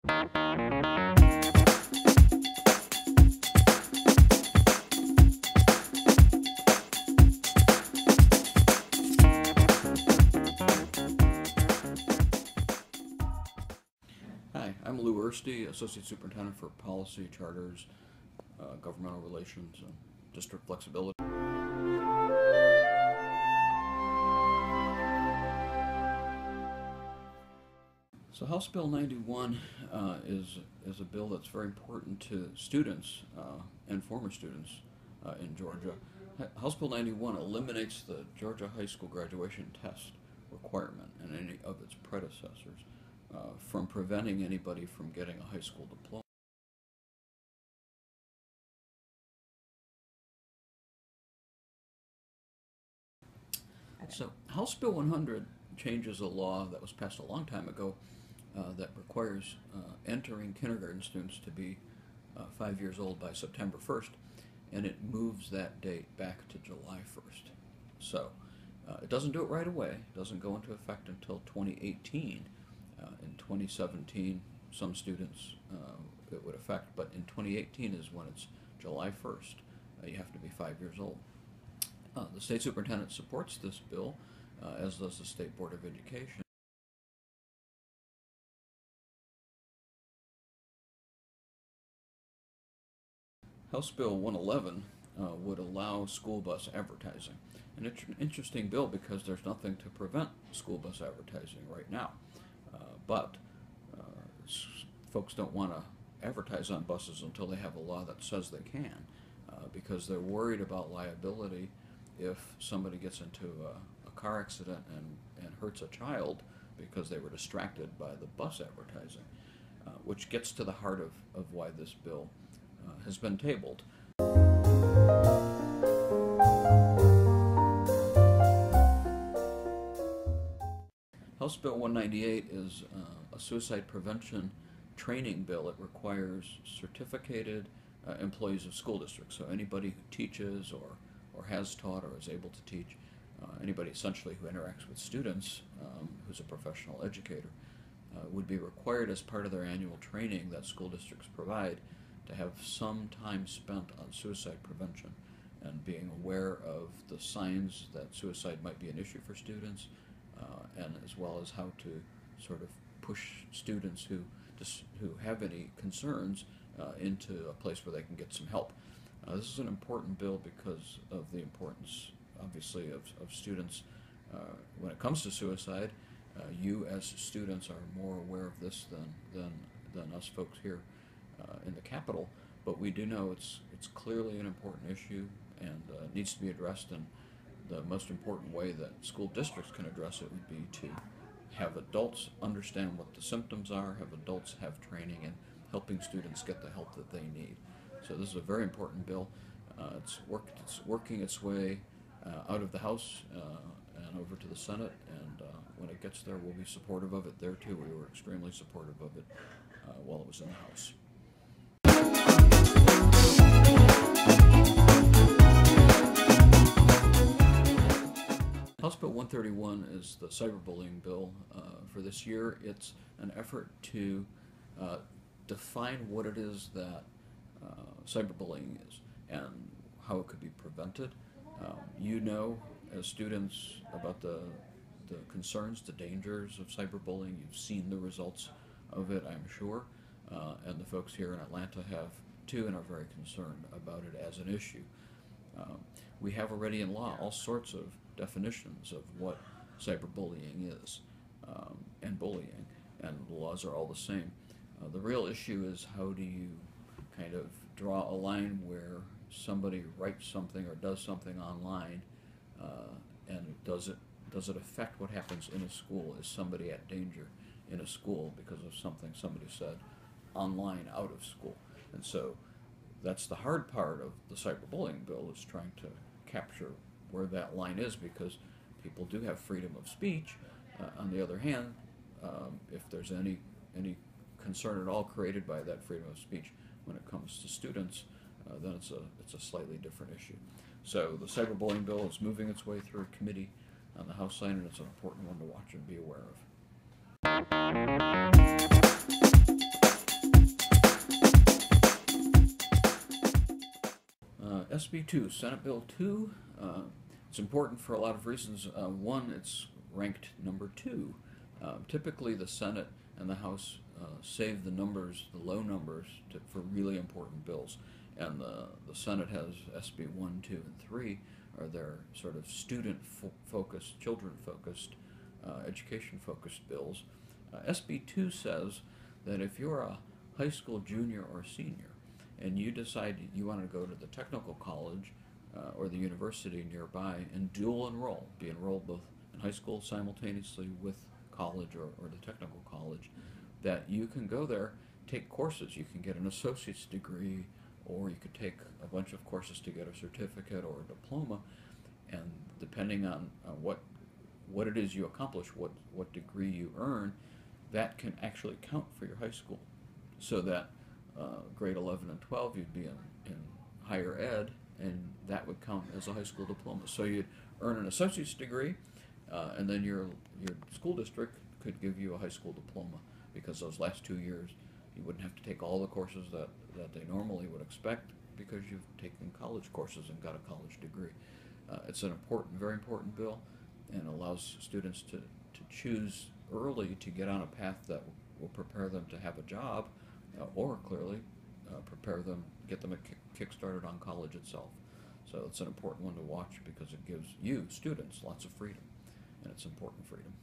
Hi, I'm Erste, Associate Superintendent for Policy, Charters, Governmental Relations, and District Flexibility. So House Bill 91 is a bill that's very important to students and former students in Georgia. House Bill 91 eliminates the Georgia high school graduation test requirement and any of its predecessors from preventing anybody from getting a high school diploma. So House Bill 100 changes a law that was passed a long time ago that requires entering kindergarten students to be 5 years old by September 1st, and it moves that date back to July 1st. So it doesn't do it right away. It doesn't go into effect until 2018. In 2017, some students it would affect, but in 2018 is when it's July 1st. You have to be 5 years old. The state superintendent supports this bill, as does the State Board of Education. House Bill 111 would allow school bus advertising. And it's an interesting bill because there's nothing to prevent school bus advertising right now. But folks don't want to advertise on buses until they have a law that says they can, because they're worried about liability if somebody gets into a car accident and hurts a child because they were distracted by the bus advertising, which gets to the heart of why this bill has been tabled. House Bill 198 is a suicide prevention training bill. It requires certificated employees of school districts, so anybody who teaches or has taught or is able to teach, anybody essentially who interacts with students, who's a professional educator, would be required as part of their annual training that school districts provide to have some time spent on suicide prevention and being aware of the signs that suicide might be an issue for students, and as well as how to sort of push students who have any concerns into a place where they can get some help. This is an important bill because of the importance, obviously, of students when it comes to suicide. You as students are more aware of this than us folks here in the Capitol, but we do know it's clearly an important issue and needs to be addressed, and the most important way that school districts can address it would be to have adults understand what the symptoms are, have adults have training in helping students get the help that they need. So this is a very important bill. It's working its way out of the House and over to the Senate, and when it gets there, we'll be supportive of it there too. We were extremely supportive of it while it was in the House. House Bill 131 is the cyberbullying bill for this year. It's an effort to define what it is that cyberbullying is and how it could be prevented. You know, as students, about the concerns, the dangers of cyberbullying. You've seen the results of it, I'm sure, and the folks here in Atlanta have too and are very concerned about it as an issue. We have already in law all sorts of definitions of what cyberbullying is and bullying, and the laws are all the same. The real issue is, how do you kind of draw a line where somebody writes something or does something online, and does it affect what happens in a school? Is somebody at danger in a school because of something somebody said online out of school? And so that's the hard part of the cyberbullying bill, is trying to capture where that line is, because people do have freedom of speech. On the other hand, if there's any concern at all created by that freedom of speech when it comes to students, then it's a slightly different issue. So the cyberbullying bill is moving its way through a committee on the House side, and it's an important one to watch and be aware of. SB 2, Senate Bill 2, it's important for a lot of reasons. One, it's ranked number 2. Typically, the Senate and the House save the numbers, the low numbers, for really important bills. And the Senate has SB 1, 2, and 3 are their sort of student-focused, children-focused, education-focused bills. SB 2 says that if you're a high school junior or senior and you decide you want to go to the technical college or the university nearby and dual enroll, be enrolled both in high school simultaneously with college or the technical college, that you can go there, take courses. You can get an associate's degree, or you could take a bunch of courses to get a certificate or a diploma, and depending on what it is you accomplish, what degree you earn, that can actually count for your high school. So that grade 11 and 12 you'd be in higher ed, and that would count as a high school diploma. So you'd earn an associate's degree, and then your school district could give you a high school diploma, because those last 2 years you wouldn't have to take all the courses that they normally would expect, because you've taken college courses and got a college degree. It's an important, very important bill, and allows students to choose early to get on a path that will prepare them to have a job, or clearly prepare them, get them kick-started on college itself. So it's an important one to watch, because it gives you, students, lots of freedom, and it's important freedom.